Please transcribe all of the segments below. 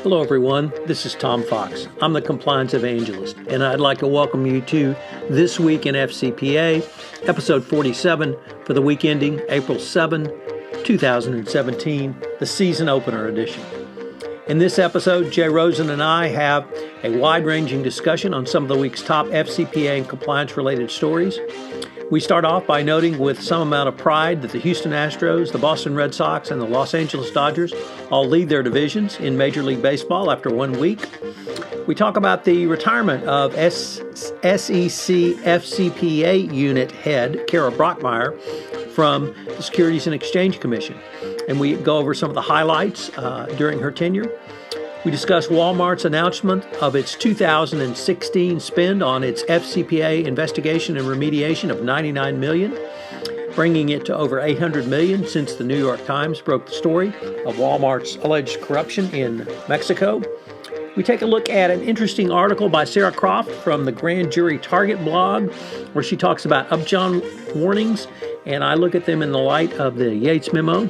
Hello everyone, this is Tom Fox. I'm the Compliance Evangelist, and I'd like to welcome you to This Week in FCPA, Episode 47 for the week ending April 7, 2017, the season opener edition. In this episode, Jay Rosen and I have a wide-ranging discussion on some of the week's top FCPA and compliance-related stories. We start off by noting with some amount of pride that the Houston Astros, the Boston Red Sox, and the Los Angeles Dodgers all lead their divisions in Major League Baseball after 1 week. We talk about the retirement of SEC FCPA unit head Kara Brockmeyer from the Securities and Exchange Commission, and we go over some of the highlights during her tenure. We discuss Wal-mart's announcement of its 2016 spend on its FCPA investigation and remediation of $99 million, bringing it to over $800 million since the New York Times broke the story of Wal-mart's alleged corruption in Mexico. We take a look at an interesting article by Sarah Croft from the Grand Jury Target blog, where she talks about Upjohn Warnings, and I look at them in the light of the Yates Memo.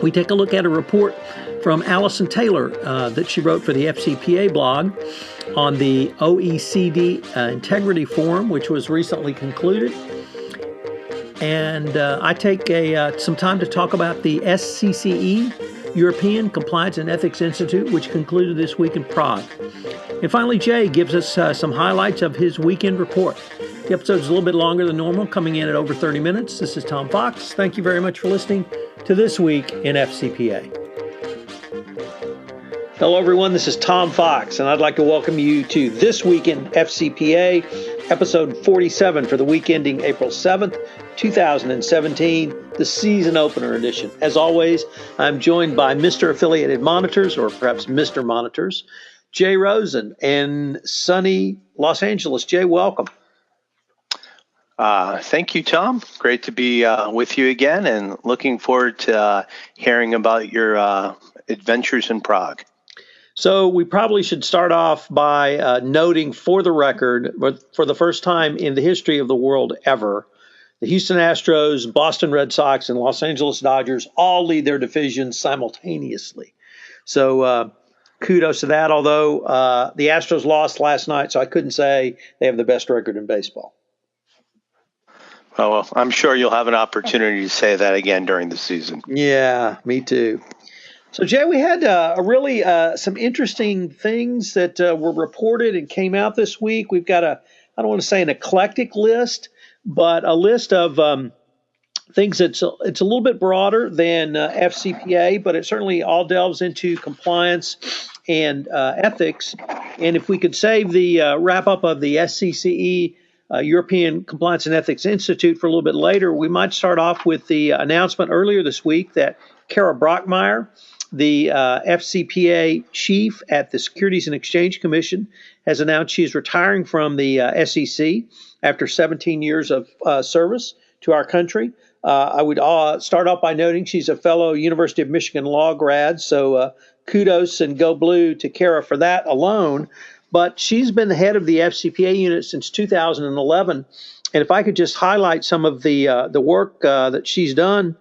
We take a look at a report from Allison Taylor that she wrote for the FCPA blog on the OECD Integrity Forum, which was recently concluded. And I take some time to talk about the SCCE, European Compliance and Ethics Institute, which concluded this week in Prague. And finally, Jay gives us some highlights of his weekend report. The episode's a little bit longer than normal, coming in at over 30 minutes. This is Tom Fox. Thank you very much for listening to This Week in FCPA. Hello, everyone. This is Tom Fox, and I'd like to welcome you to This Week in FCPA, Episode 47 for the week ending April 7th, 2017, the season opener edition. As always, I'm joined by Mr. Affiliated Monitors, or perhaps Mr. Monitors, Jay Rosen in sunny Los Angeles. Jay, welcome. Thank you, Tom. Great to be with you again, and looking forward to hearing about your adventures in Prague. So we probably should start off by noting for the record, for the first time in the history of the world ever, the Houston Astros, Boston Red Sox, and Los Angeles Dodgers all lead their divisions simultaneously. So kudos to that, although the Astros lost last night, so I couldn't say they have the best record in baseball. Well, I'm sure you'll have an opportunity to say that again during the season. Yeah, me too. So, Jay, we had really some interesting things that were reported and came out this week. We've got I don't want to say an eclectic list, but a list of things it's a little bit broader than FCPA, but it certainly all delves into compliance and ethics. And if we could save the wrap-up of the SCCE, European Compliance and Ethics Institute, for a little bit later, we might start off with the announcement earlier this week that Kara Brockmeyer, the FCPA chief at the Securities and Exchange Commission, has announced she is retiring from the SEC after 17 years of service to our country. I would start off by noting she's a fellow University of Michigan law grad, so kudos and go blue to Kara for that alone. But she's been the head of the FCPA unit since 2011, and if I could just highlight some of the work that she's done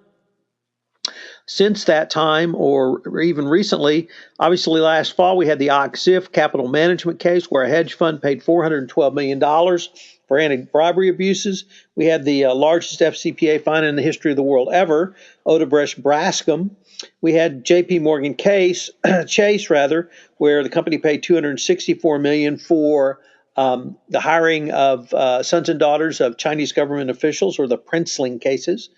since that time, or even recently. Obviously, last fall, we had the Oecd capital management case where a hedge fund paid $412 million for anti-bribery abuses. We had the largest FCPA fine in the history of the world ever, Odebrecht Braskem. We had J.P. Morgan Chase, where the company paid $264 million for the hiring of sons and daughters of Chinese government officials, or the Princeling cases.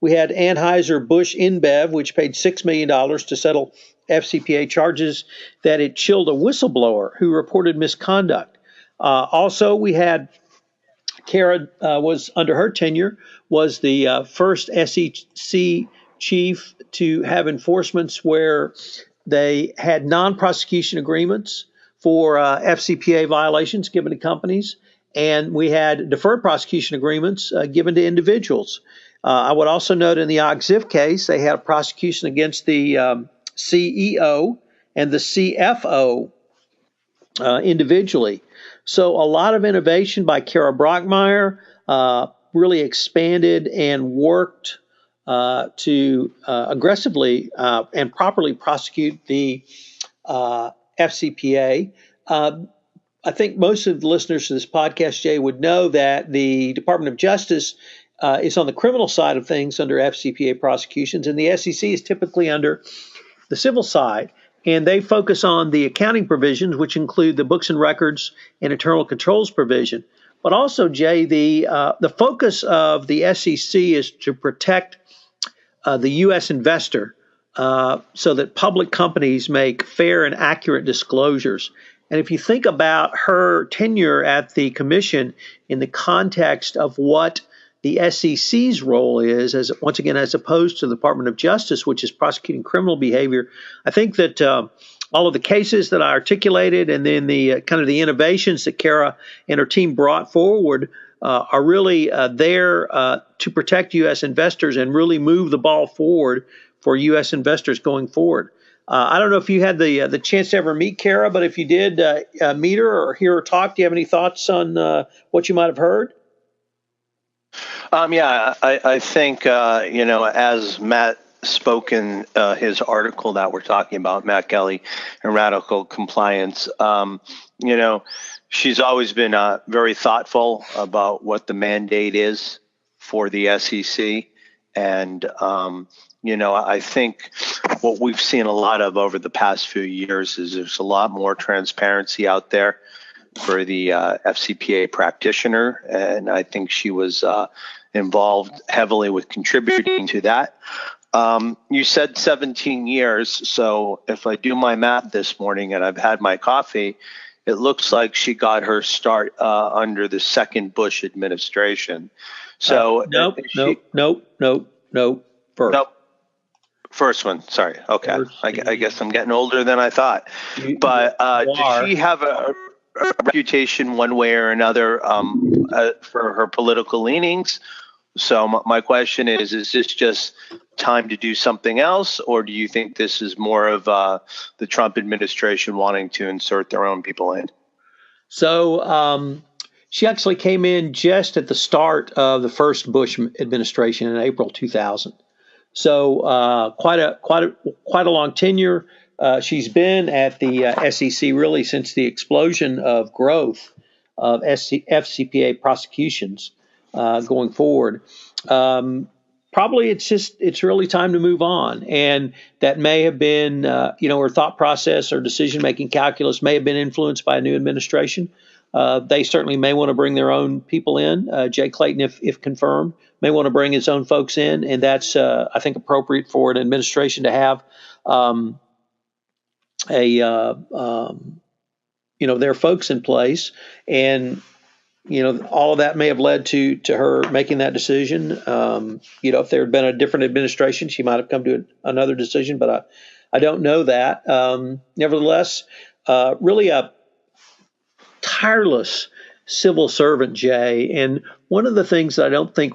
We had Anheuser-Busch InBev, which paid $6 million to settle FCPA charges that it chilled a whistleblower who reported misconduct. Also, we had Kara was, under her tenure, was the first SEC chief to have enforcements where they had non-prosecution agreements for FCPA violations given to companies, and we had deferred prosecution agreements given to individuals. I would also note in the Oecd case, they had a prosecution against the CEO and the CFO individually. So a lot of innovation by Kara Brockmeyer, really expanded and worked to aggressively and properly prosecute the FCPA. I think most of the listeners to this podcast, Jay, would know that the Department of Justice is on the criminal side of things under FCPA prosecutions, and the SEC is typically under the civil side. And they focus on the accounting provisions, which include the books and records and internal controls provision. But also, Jay, the focus of the SEC is to protect the U.S. investor so that public companies make fair and accurate disclosures. And if you think about her tenure at the commission in the context of what the SEC's role is, as once again, as opposed to the Department of Justice, which is prosecuting criminal behavior, I think that all of the cases that I articulated and then the kind of the innovations that Kara and her team brought forward are really there to protect U.S. investors and really move the ball forward for U.S. investors going forward. I don't know if you had the chance to ever meet Kara, but if you did meet her or hear her talk, do you have any thoughts on what you might have heard? Yeah, I think, as Matt spoke in his article that we're talking about, Matt Kelly and Radical Compliance, she's always been very thoughtful about what the mandate is for the SEC. And, I think what we've seen a lot of over the past few years is there's a lot more transparency out there for the FCPA practitioner. And I think she was involved heavily with contributing to that. You said 17 years. So if I do my math this morning and I've had my coffee, it looks like she got her start under the second Bush administration. So Nope. First. Nope. First one. Sorry. Okay. I guess I'm getting older than I thought. But did she have a reputation one way or another for her political leanings? So my question is this just time to do something else, or do you think this is more of the Trump administration wanting to insert their own people in? So she actually came in just at the start of the first Bush administration in April 2000. So quite a long tenure. She's been at the SEC really since the explosion of growth of FCPA prosecutions going forward. Probably it's really time to move on, and that may have been her thought process or decision making calculus may have been influenced by a new administration. They certainly may want to bring their own people in. Jay Clayton, if confirmed, may want to bring his own folks in, and that's I think appropriate for an administration to have their folks in place. And all of that may have led to her making that decision. If there had been a different administration, she might have come to another decision, but I don't know that. Nevertheless, really a tireless civil servant, Jay. And one of the things that I don't think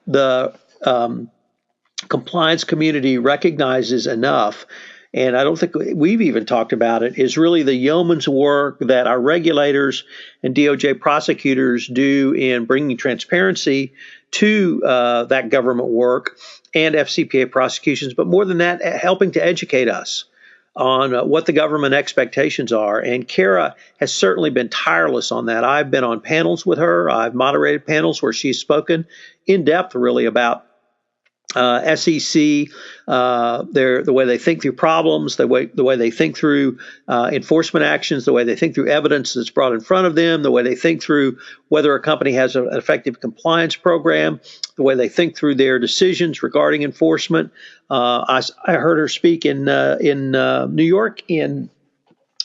the compliance community recognizes enough, and I don't think we've even talked about it, is really the yeoman's work that our regulators and DOJ prosecutors do in bringing transparency to that government work and FCPA prosecutions, but more than that, helping to educate us on what the government expectations are. And Kara has certainly been tireless on that. I've been on panels with her. I've moderated panels where she's spoken in depth really about SEC, the way they think through problems, the way they think through enforcement actions, the way they think through evidence that's brought in front of them, the way they think through whether a company has an effective compliance program, the way they think through their decisions regarding enforcement. I heard her speak in New York in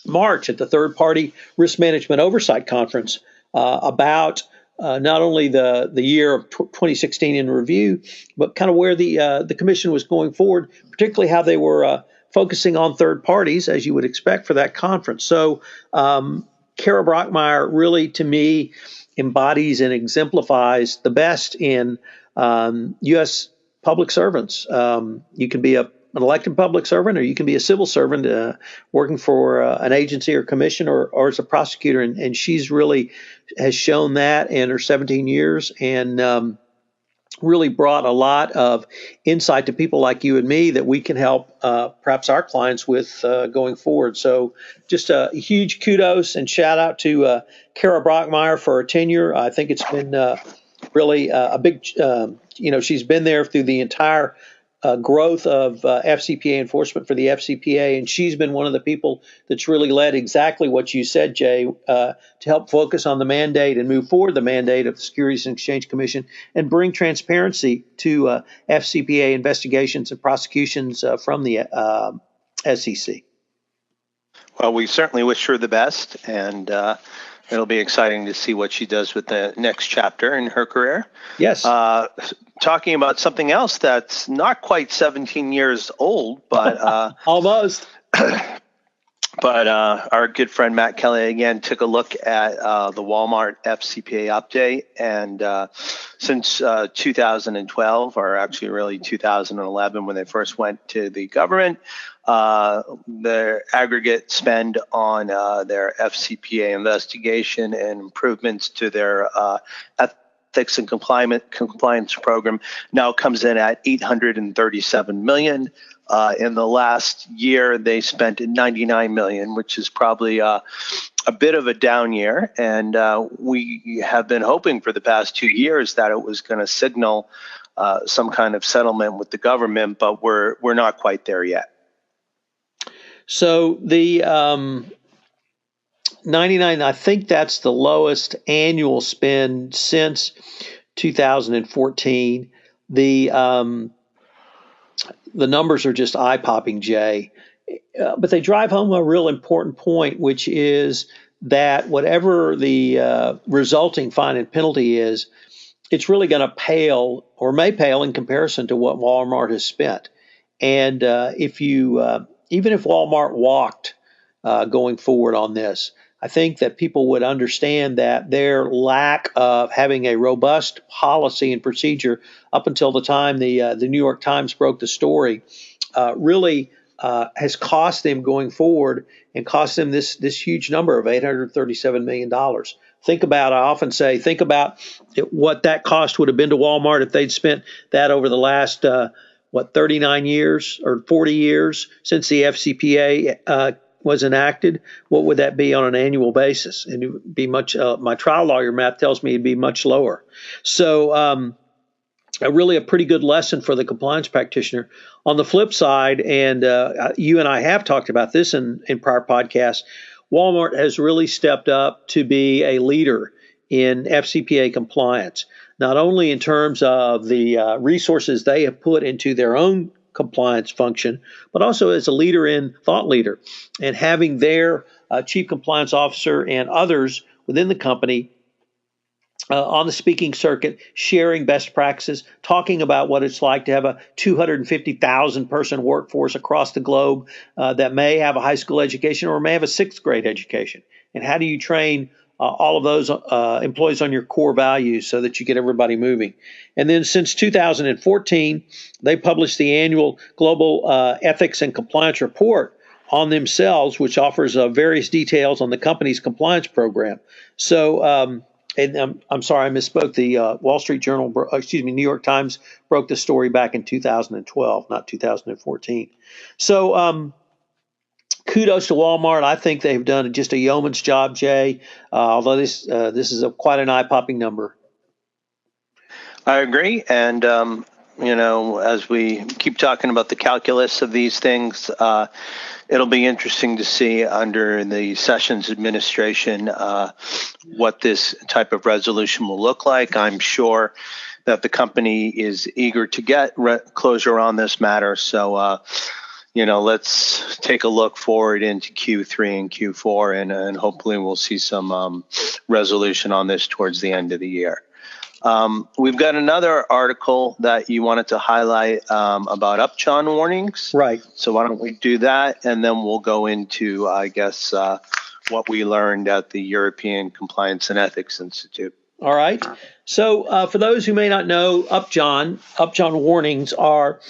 March at the Third Party Risk Management Oversight Conference about not only the year of 2016 in review, but kind of where the commission was going forward, particularly how they were focusing on third parties, as you would expect for that conference. So Kara Brockmeyer really, to me, embodies and exemplifies the best in U.S. public servants. You can be an elected public servant, or you can be a civil servant working for an agency or commission or as a prosecutor. And she's really has shown that in her 17 years. And really brought a lot of insight to people like you and me that we can help perhaps our clients with going forward. So just a huge kudos and shout out to Kara Brockmeyer for her tenure. I think it's been really a big, she's been there through the entire growth of FCPA enforcement for the FCPA, and she's been one of the people that's really led exactly what you said, Jay, to help focus on the mandate and move forward the mandate of the Securities and Exchange Commission and bring transparency to FCPA investigations and prosecutions from the SEC. Well, we certainly wish her the best, and it'll be exciting to see what she does with the next chapter in her career. Yes. Talking about something else that's not quite 17 years old, but almost. But our good friend Matt Kelly again took a look at the Wal-mart FCPA update, and since 2012, or actually really 2011, when they first went to the government, their aggregate spend on their FCPA investigation and improvements to their ethics and compliance program now comes in at $837 million. In the last year, they spent $99 million, which is probably a bit of a down year. And we have been hoping for the past 2 years that it was going to signal some kind of settlement with the government, but we're not quite there yet. So the 99, I think that's the lowest annual spend since 2014. The numbers are just eye-popping, Jay. But they drive home a real important point, which is that whatever the resulting fine and penalty is, it's really going to pale or may pale in comparison to what Walmart has spent. And if you even if Walmart walked going forward on this, I think that people would understand that their lack of having a robust policy and procedure up until the time the New York Times broke the story really has cost them going forward and cost them this huge number of $837 million. I often say, think about what that cost would have been to Walmart if they'd spent that over the last 39 years or 40 years since the FCPA was enacted. What would that be on an annual basis? And it would be much. My trial lawyer math tells me it'd be much lower. So really a pretty good lesson for the compliance practitioner. On the flip side, and you and I have talked about this in prior podcasts, Walmart has really stepped up to be a leader in FCPA compliance, not only in terms of the resources they have put into their own compliance function, but also as a thought leader, and having their chief compliance officer and others within the company on the speaking circuit, sharing best practices, talking about what it's like to have a 250,000 person workforce across the globe that may have a high school education or may have a sixth grade education. And how do you train all of those employees on your core values so that you get everybody moving? And then since 2014, they published the annual Global Ethics and Compliance Report on themselves, which offers various details on the company's compliance program. So, and I'm sorry, I misspoke. The Wall Street Journal, New York Times broke the story back in 2012, not 2014. So, kudos to Walmart. I think they've done just a yeoman's job, Jay, although this is quite an eye-popping number. I agree. And, as we keep talking about the calculus of these things, it'll be interesting to see under the Sessions administration what this type of resolution will look like. I'm sure that the company is eager to get closure on this matter. So, let's take a look forward into Q3 and Q4, and hopefully we'll see some resolution on this towards the end of the year. We've got another article that you wanted to highlight about Upjohn Warnings. Right. So why don't we do that, and then we'll go into, I guess, what we learned at the European Compliance and Ethics Institute. All right. So for those who may not know, Upjohn Warnings are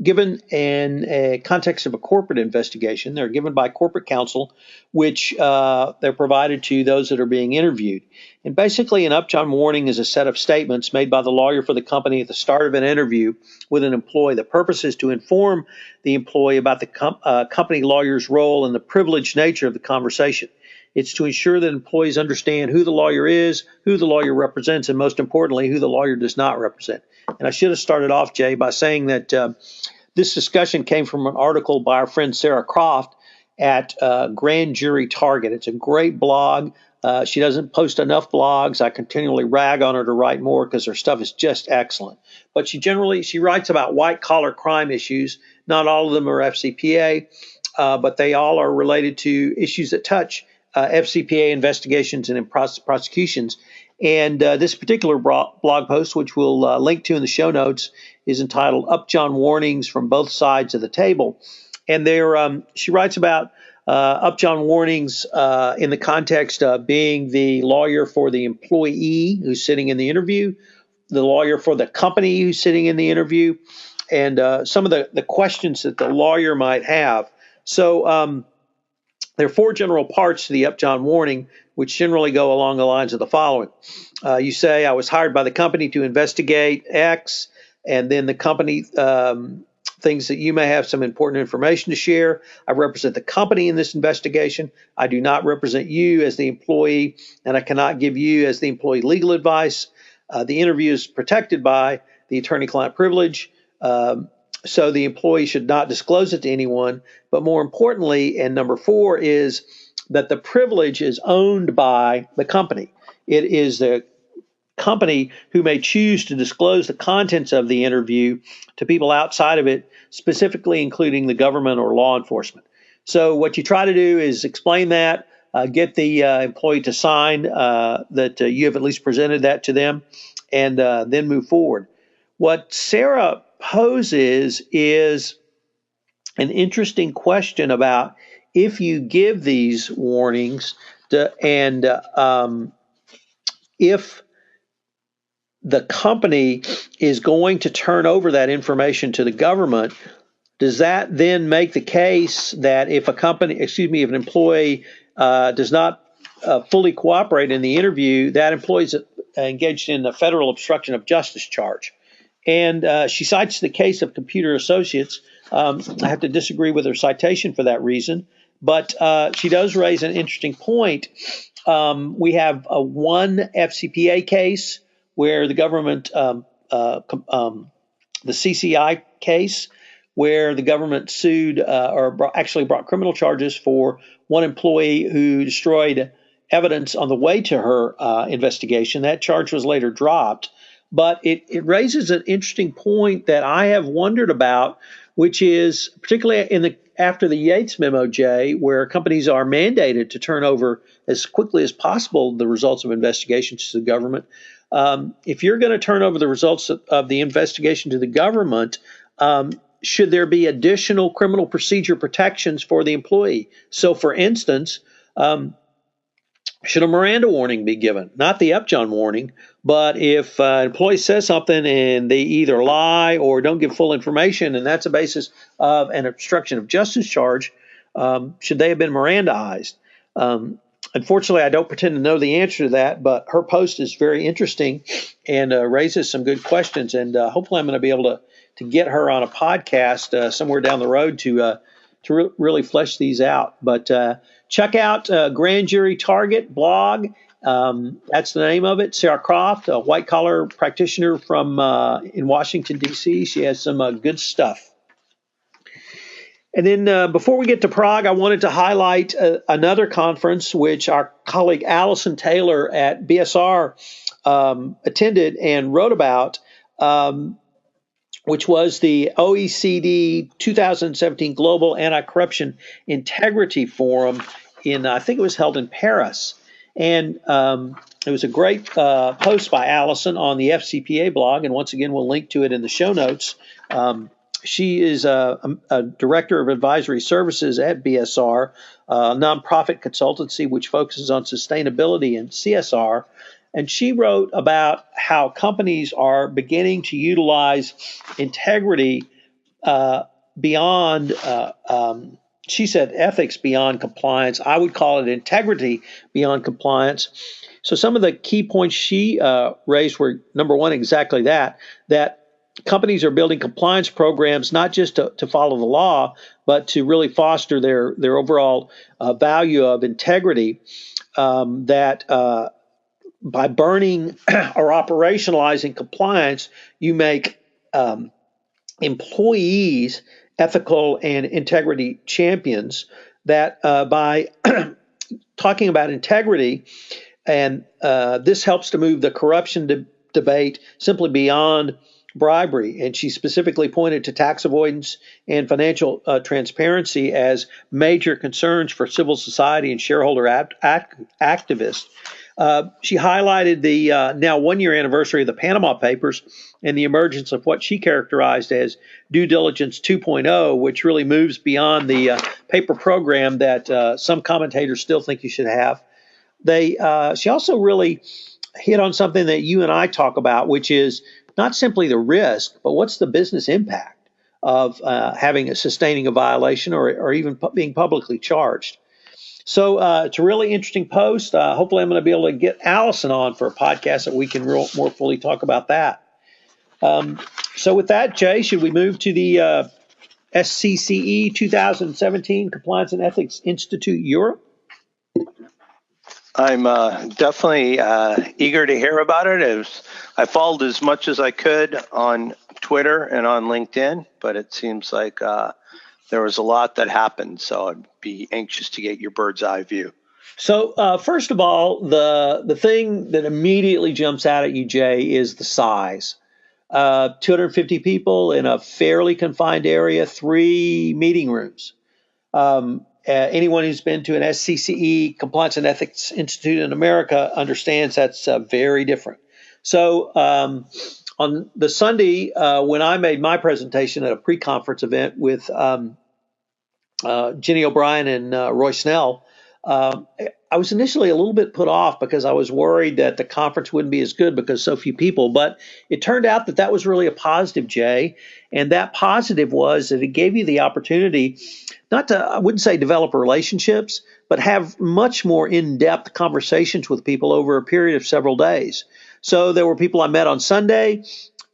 given in a context of a corporate investigation. They're given by corporate counsel, which they're provided to those that are being interviewed. And basically, an Upjohn warning is a set of statements made by the lawyer for the company at the start of an interview with an employee. The purpose is to inform the employee about the company lawyer's role and the privileged nature of the conversation. It's to ensure that employees understand who the lawyer is, who the lawyer represents, and most importantly, who the lawyer does not represent. And I should have started off, Jay, by saying that this discussion came from an article by our friend Sarah Croft at Grand Jury Target. It's a great blog. She doesn't post enough blogs. I continually rag on her to write more because her stuff is just excellent. But she writes about white-collar crime issues. Not all of them are FCPA, but they all are related to issues that touch FCPA investigations and prosecutions. And this particular blog post, which we'll link to in the show notes, is entitled Upjohn Warnings from Both Sides of the Table. And she writes about Upjohn Warnings in the context of being the lawyer for the employee who's sitting in the interview, the lawyer for the company who's sitting in the interview, and some of the questions that the lawyer might have. So there are four general parts to the Upjohn warning, which generally go along the lines of the following. You say, I was hired by the company to investigate X, and then the company thinks that you may have some important information to share. I represent the company in this investigation. I do not represent you as the employee, and I cannot give you as the employee legal advice. The interview is protected by the attorney-client privilege. So the employee should not disclose it to anyone. But more importantly, and number 4 is that the privilege is owned by the company. It is the company who may choose to disclose the contents of the interview to people outside of it, specifically including the government or law enforcement. So what you try to do is explain that, get the employee to sign that you have at least presented that to them, and then move forward. What Sarah poses is an interesting question about if you give these warnings and if the company is going to turn over that information to the government, does that then make the case that if an employee does not fully cooperate in the interview, that employee is engaged in a federal obstruction of justice charge? And she cites the case of Computer Associates. I have to disagree with her citation for that reason, but she does raise an interesting point. We have one FCPA case where the government, the CCI case, where the government sued actually brought criminal charges for one employee who destroyed evidence on the way to her investigation. That charge was later dropped. But it raises an interesting point that I have wondered about, which is particularly after the Yates Memo, Jay, where companies are mandated to turn over as quickly as possible the results of investigations to the government. If you're going to turn over the results of the investigation to the government, should there be additional criminal procedure protections for the employee? So, for instance, should a Miranda warning be given? Not the Upjohn warning, but if an employee says something and they either lie or don't give full information, and that's a basis of an obstruction of justice charge, should they have been Mirandaized? Unfortunately, I don't pretend to know the answer to that, but her post is very interesting and raises some good questions. And hopefully I'm going to be able to get her on a podcast somewhere down the road to really flesh these out. But check out Grand Jury Target blog. That's the name of it. Sarah Croft, a white-collar practitioner from in Washington, D.C. She has some good stuff. And then before we get to Prague, I wanted to highlight another conference which our colleague Allison Taylor at BSR attended and wrote about, which was the OECD 2017 Global Anti-Corruption Integrity Forum I think it was held in Paris. And it was a great post by Allison on the FCPA blog, and once again, we'll link to it in the show notes. She is a director of advisory services at BSR, a nonprofit consultancy which focuses on sustainability and CSR. And she wrote about how companies are beginning to utilize integrity beyond, she said, ethics beyond compliance. I would call it integrity beyond compliance. So some of the key points she raised were, number one, exactly that companies are building compliance programs not just to follow the law, but to really foster their overall value of integrity, that by burning or operationalizing compliance, you make employees ethical and integrity champions, that by talking about integrity, and this helps to move the corruption debate simply beyond bribery. And she specifically pointed to tax avoidance and financial transparency as major concerns for civil society and shareholder activists. She highlighted the now one-year anniversary of the Panama Papers and the emergence of what she characterized as due diligence 2.0, which really moves beyond the paper program that some commentators still think you should have. She also really hit on something that you and I talk about, which is not simply the risk, but what's the business impact of sustaining a violation or even being publicly charged. So it's a really interesting post. Hopefully I'm going to be able to get Allison on for a podcast that we can more fully talk about that. So with that, Jay, should we move to the SCCE 2017 Compliance and Ethics Institute Europe? I'm definitely eager to hear about it. I followed as much as I could on Twitter and on LinkedIn, but it seems like there was a lot that happened, so I'd be anxious to get your bird's eye view. So first of all, the thing that immediately jumps out at you, Jay, is the size. 250 people in a fairly confined area, 3 meeting rooms. Anyone who's been to an SCCE, Compliance and Ethics Institute in America, understands that's very different. So on the Sunday, when I made my presentation at a pre-conference event with Jenny O'Brien and Roy Snell, I was initially a little bit put off because I was worried that the conference wouldn't be as good because so few people. But it turned out that was really a positive, Jay. And that positive was that it gave you the opportunity not to, I wouldn't say develop relationships, but have much more in-depth conversations with people over a period of several days. So there were people I met on Sunday.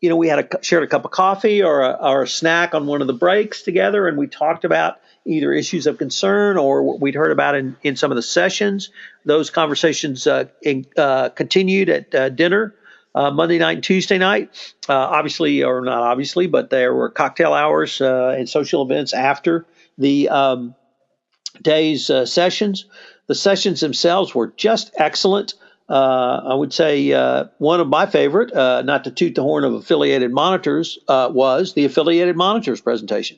You know, we shared a cup of coffee or a snack on one of the breaks together, and we talked about either issues of concern or what we'd heard about in some of the sessions. Those conversations continued at dinner Monday night and Tuesday night. Obviously, or not obviously, but there were cocktail hours and social events after the day's sessions. The sessions themselves were just excellent. I would say one of my favorite, not to toot the horn of affiliated monitors, was the affiliated monitors presentation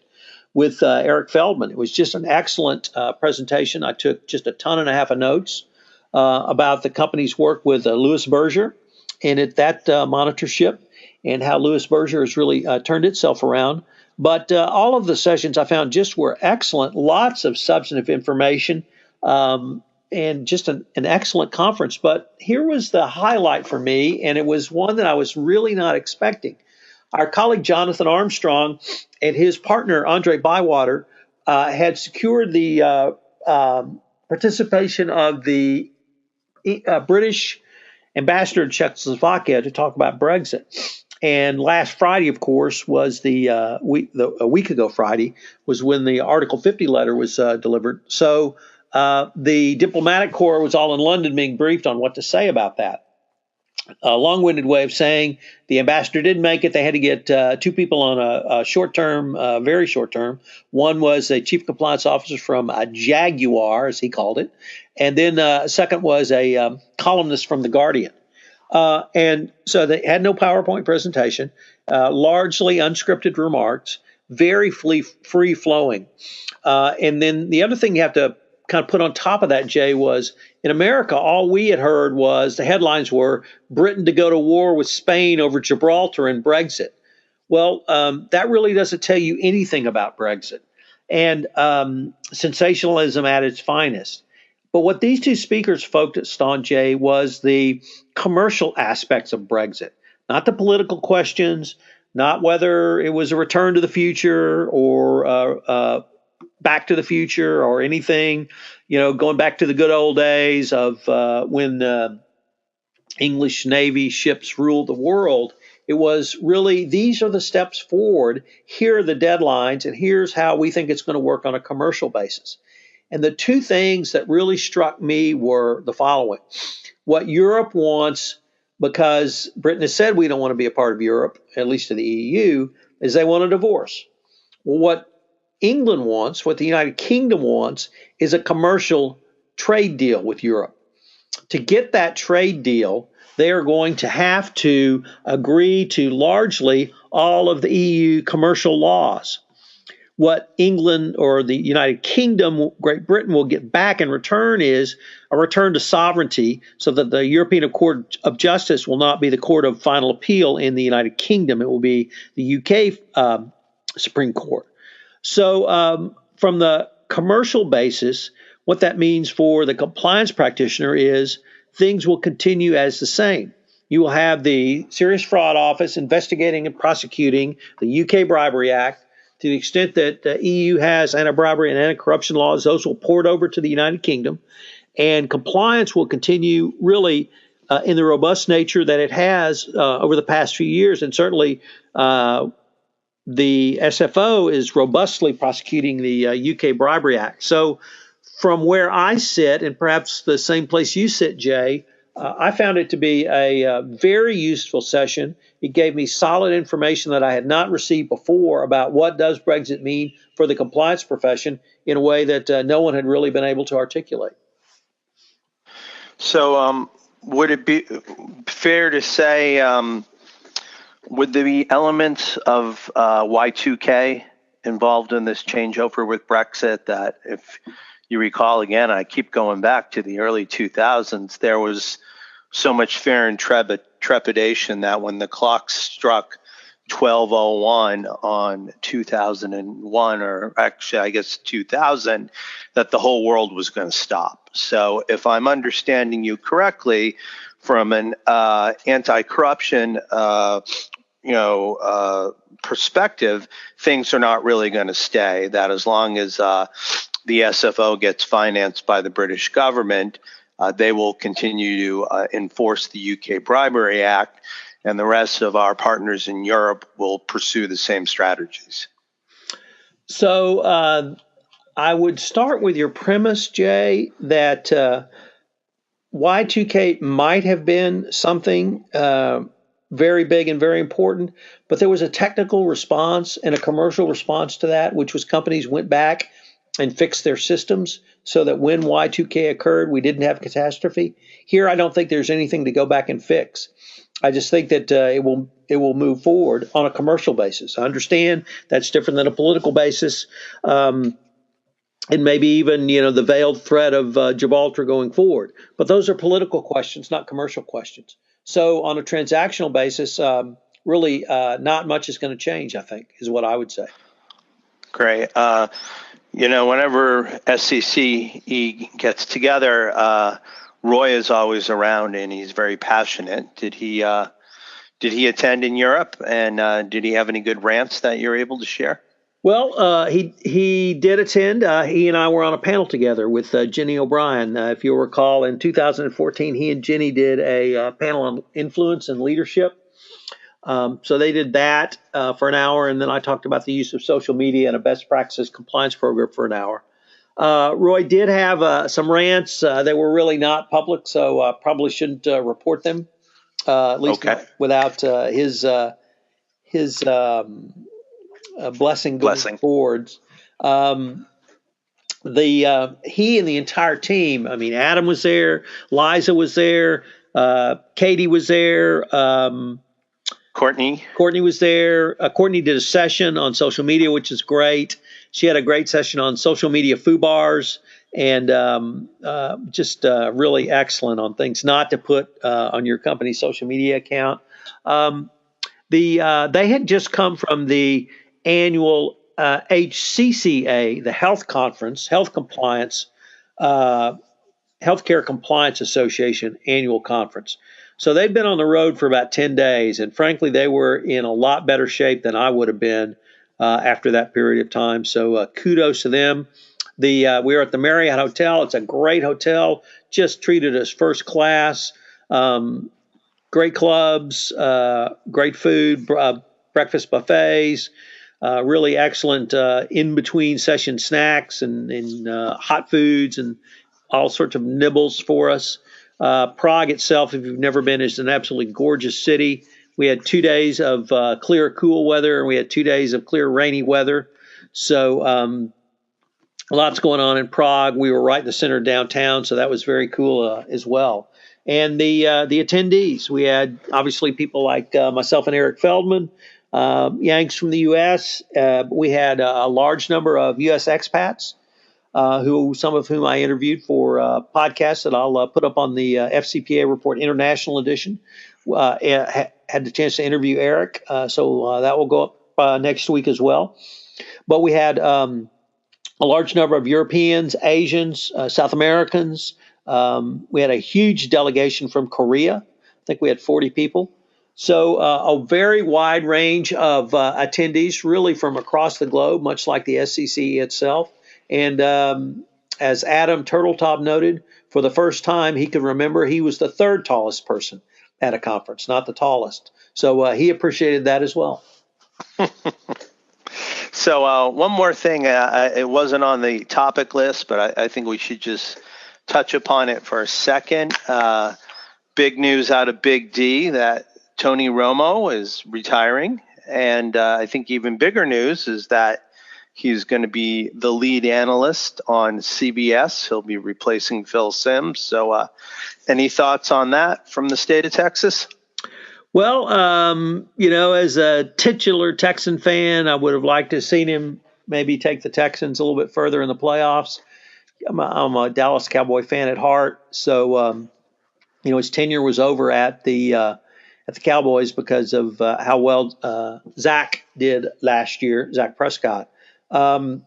with Eric Feldman. It was just an excellent presentation. I took just a ton and a half of notes about the company's work with Louis Berger and at that monitorship, and how Louis Berger has really turned itself around. But all of the sessions I found just were excellent, lots of substantive information, and just an excellent conference. But here was the highlight for me, and it was one that I was really not expecting. Our colleague Jonathan Armstrong and his partner Andre Bywater had secured the participation of the British ambassador to Czechoslovakia to talk about Brexit. And last Friday, of course, was a week ago Friday was when the Article 50 letter was delivered. So the diplomatic corps was all in London being briefed on what to say about that. A long-winded way of saying the ambassador didn't make it. They had to get 2 people on a short-term, very short-term. One was a chief compliance officer from Jaguar, as he called it. And then a second was a columnist from The Guardian. And so they had no PowerPoint presentation, largely unscripted remarks, very free-flowing. And then the other thing you have to kind of put on top of that, Jay, was in America, all we had heard was the headlines were Britain to go to war with Spain over Gibraltar and Brexit. Well, that really doesn't tell you anything about Brexit and sensationalism at its finest. But what these 2 speakers focused on, Jay, was the commercial aspects of Brexit, not the political questions, not whether it was a Return to the Future or Back to the Future or anything, going back to the good old days of when English Navy ships ruled the world. It was really, these are the steps forward. Here are the deadlines, and here's how we think it's going to work on a commercial basis. And the two things that really struck me were the following. What Europe wants, because Britain has said we don't want to be a part of Europe, at least of the EU, is they want a divorce. Well, what England wants, what the United Kingdom wants, is a commercial trade deal with Europe. To get that trade deal, they are going to have to agree to largely all of the EU commercial laws. What England or the United Kingdom, Great Britain, will get back in return is a return to sovereignty, so that the European Court of Justice will not be the court of final appeal in the United Kingdom. It will be the UK Supreme Court. So from the commercial basis, what that means for the compliance practitioner is things will continue as the same. You will have the Serious Fraud Office investigating and prosecuting the UK Bribery Act. To the extent that the EU has anti-bribery and anti-corruption laws, those will port over to the United Kingdom. And compliance will continue really in the robust nature that it has over the past few years. And certainly the SFO is robustly prosecuting the UK Bribery Act. So from where I sit, and perhaps the same place you sit, Jay, I found it to be a very useful session. It gave me solid information that I had not received before about what does Brexit mean for the compliance profession in a way that no one had really been able to articulate. So would it be fair to say, would there be elements of Y2K involved in this changeover with Brexit that, if you recall, again, I keep going back to the early 2000s, there was so much fear and trepidation that when the clock struck 12:01 on 2001, or actually I guess 2000, that the whole world was going to stop. So if I'm understanding you correctly, from an anti-corruption perspective, things are not really going to stay. That as long as the SFO gets financed by the British government, they will continue to enforce the UK Bribery Act, and the rest of our partners in Europe will pursue the same strategies. So I would start with your premise, Jay, that Y2K might have been something very big and very important, but there was a technical response and a commercial response to that, which was companies went back and fixed their systems so that when Y2K occurred, we didn't have catastrophe. Here, I don't think there's anything to go back and fix. I just think that it will move forward on a commercial basis. I understand that's different than a political basis, and maybe even the veiled threat of Gibraltar going forward. But those are political questions, not commercial questions. So on a transactional basis, really not much is going to change, I think, is what I would say. Great. Whenever SCCE gets together, Roy is always around and he's very passionate. Did he attend in Europe, and did he have any good rants that you're able to share? Well, he did attend. He and I were on a panel together with Jenny O'Brien. If you'll recall, in 2014, he and Jenny did a panel on influence and leadership. So they did that for an hour, and then I talked about the use of social media and a best practices compliance program for an hour. Roy did have some rants. They were really not public, so probably shouldn't report them, at least without his blessing going forwards. He and the entire team, I mean, Adam was there, Liza was there, Katie was there, Courtney was there. Courtney did a session on social media, which is great. She had a great session on social media FUBARs, and just really excellent on things not to put on your company's social media account. They had just come from the annual HCCA, the Health Conference, Healthcare Compliance Association annual conference. So they'd been on the road for about 10 days, and frankly, they were in a lot better shape than I would have been after that period of time. So kudos to them. We were at the Marriott Hotel. It's a great hotel, just treated us first class. Great clubs, great food, breakfast buffets, really excellent in-between session snacks and hot foods and all sorts of nibbles for us. Prague itself, if you've never been, is an absolutely gorgeous city. We had 2 days of clear, cool weather, and we had 2 days of clear, rainy weather. So lots going on in Prague. We were right in the center of downtown, so that was very cool as well. And the attendees, we had obviously people like myself and Eric Feldman, Yanks from the U.S. We had a large number of U.S. expats, some of whom I interviewed for podcasts that I'll put up on the FCPA Report International Edition. Had the chance to interview Eric, so that will go up next week as well. But we had a large number of Europeans, Asians, South Americans. We had a huge delegation from Korea. I think we had 40 people. So a very wide range of attendees, really from across the globe, much like the SCCE itself. And as Adam Turtletop noted, for the first time he could remember, he was the third tallest person at a conference, not the tallest. So he appreciated that as well. So one more thing, it wasn't on the topic list, but I think we should just touch upon it for a second. Big news out of Big D that Tony Romo is retiring. And I think even bigger news is that he's going to be the lead analyst on CBS. He'll be replacing Phil Simms. So any thoughts on that from the state of Texas? Well, as a titular Texan fan, I would have liked to have seen him maybe take the Texans a little bit further in the playoffs. I'm a Dallas Cowboy fan at heart, so his tenure was over at the Cowboys because of how well Zach did last year, Zach Prescott. One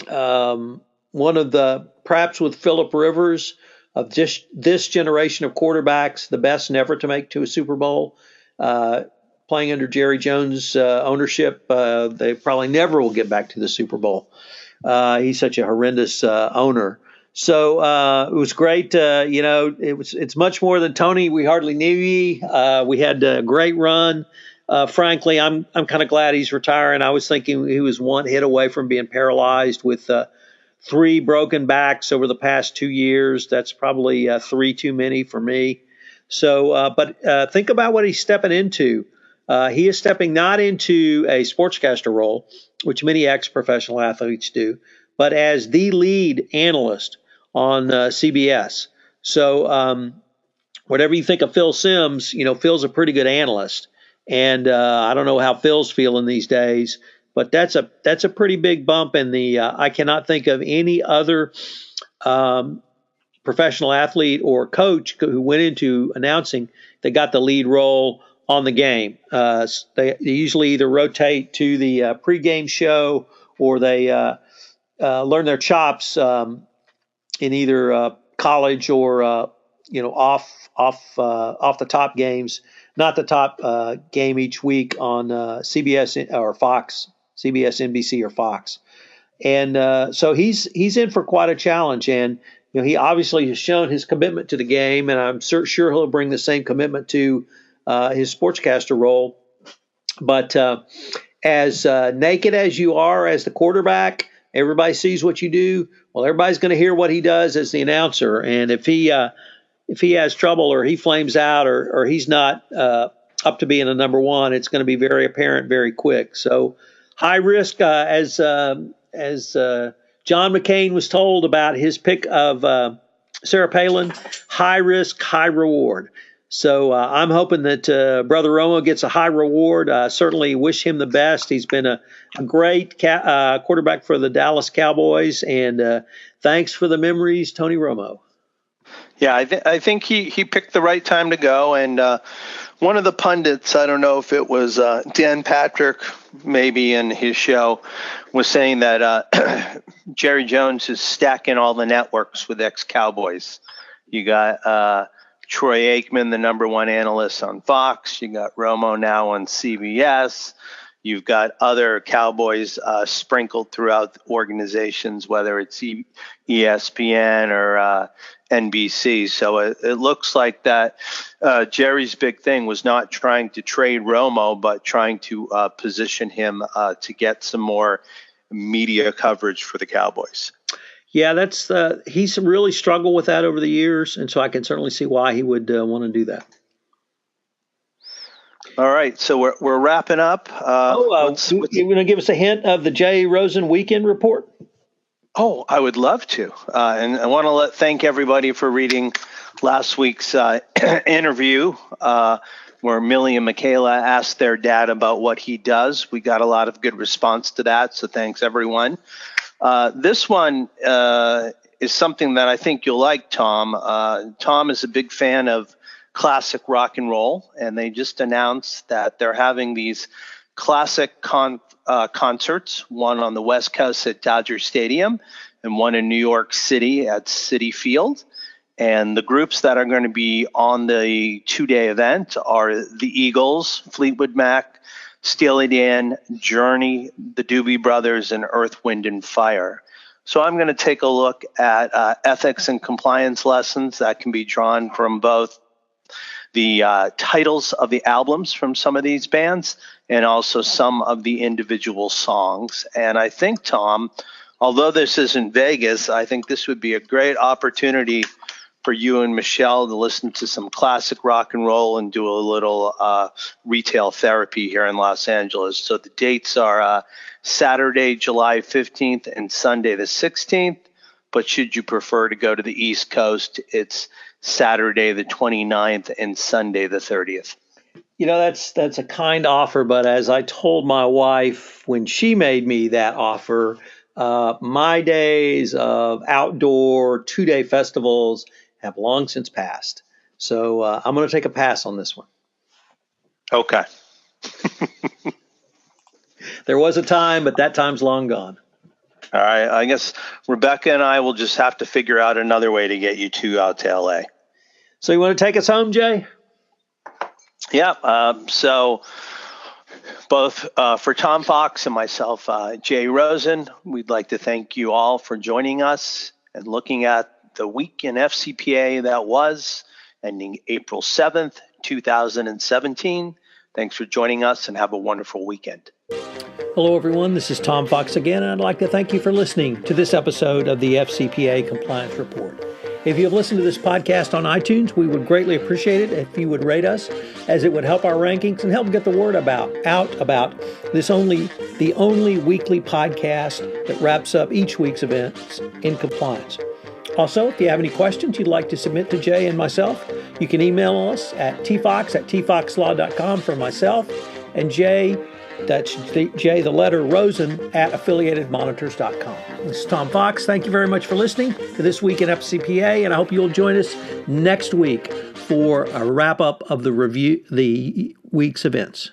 of the, perhaps with Phillip Rivers, of just this generation of quarterbacks, the best never to make to a Super Bowl, playing under Jerry Jones' ownership, they probably never will get back to the Super Bowl. He's such a horrendous owner. So it was great. It's much more than Tony. We hardly knew ye. We had a great run. Frankly, I'm kind of glad he's retiring. I was thinking he was one hit away from being paralyzed with 3 broken backs over the past 2 years. That's probably 3 too many for me. So, but think about what he's stepping into. He is stepping not into a sportscaster role, which many ex-professional athletes do, but as the lead analyst on CBS. So whatever you think of Phil Simms, Phil's a pretty good analyst. And I don't know how Phil's feeling these days, but that's a pretty big bump in the I cannot think of any other professional athlete or coach who went into announcing they got the lead role on the game. They usually either rotate to the pregame show or they learn their chops in either college or off the top games, not the top game each week on CBS or Fox, CBS, NBC, or Fox. And so he's in for quite a challenge. And he obviously has shown his commitment to the game, and I'm sure he'll bring the same commitment to his sportscaster role. But as naked as you are as the quarterback, everybody sees what you do. Well, everybody's going to hear what he does as the announcer. And if he has trouble or he flames out or he's not up to being a number one, it's going to be very apparent very quick. So high risk, as John McCain was told about his pick of Sarah Palin, high risk, high reward. So I'm hoping that Brother Romo gets a high reward. Certainly wish him the best. He's been a great quarterback for the Dallas Cowboys, and thanks for the memories, Tony Romo. Yeah, I think he picked the right time to go. And one of the pundits, I don't know if it was Dan Patrick, maybe in his show, was saying that Jerry Jones is stacking all the networks with ex-Cowboys. You got Troy Aikman, the number one analyst on Fox. You got Romo now on CBS. You've got other Cowboys sprinkled throughout organizations, whether it's ESPN or NBC. So it looks like that Jerry's big thing was not trying to trade Romo, but trying to position him to get some more media coverage for the Cowboys. Yeah, he's really struggled with that over the years, and so I can certainly see why he would want to do that. All right, so we're wrapping up. You're going to give us a hint of the Jay Rosen weekend report? Oh, I would love to. And I want to thank everybody for reading last week's interview where Millie and Michaela asked their dad about what he does. We got a lot of good response to that, so thanks, everyone. This one is something that I think you'll like, Tom. Tom is a big fan of classic rock and roll, and they just announced that they're having these classic concerts, one on the West Coast at Dodger Stadium and one in New York City at Citi Field. And the groups that are going to be on the 2-day event are the Eagles, Fleetwood Mac, Steely Dan, Journey, the Doobie Brothers, and Earth, Wind, and Fire. So I'm going to take a look at ethics and compliance lessons that can be drawn from both the titles of the albums from some of these bands and also some of the individual songs. And I think, Tom, although this isn't Vegas, I think this would be a great opportunity for you and Michelle to listen to some classic rock and roll and do a little retail therapy here in Los Angeles. So the dates are Saturday, July 15th and Sunday the 16th. But should you prefer to go to the East Coast, it's Saturday the 29th and Sunday the 30th. You know, that's a kind offer, but as I told my wife when she made me that offer, my days of outdoor 2-day festivals have long since passed. So I'm going to take a pass on this one. Okay. There was a time, but that time's long gone. All right. I guess Rebecca and I will just have to figure out another way to get you two out to LA. So you want to take us home, Jay? Yeah. So both for Tom Fox and myself, Jay Rosen, we'd like to thank you all for joining us and looking at the week in FCPA that was ending April 7th, 2017. Thanks for joining us and have a wonderful weekend. Hello, everyone. This is Tom Fox again, and I'd like to thank you for listening to this episode of the FCPA Compliance Report. If you have listened to this podcast on iTunes, we would greatly appreciate it if you would rate us, as it would help our rankings and help get the word out about the only weekly podcast that wraps up each week's events in compliance. Also, if you have any questions you'd like to submit to Jay and myself, you can email us at tfox@tfoxlaw.com for myself, and Jay, that's Jay, the letter Rosen, at affiliatedmonitors.com. This is Tom Fox. Thank you very much for listening to This Week in FCPA, and I hope you'll join us next week for a wrap-up of the week's events.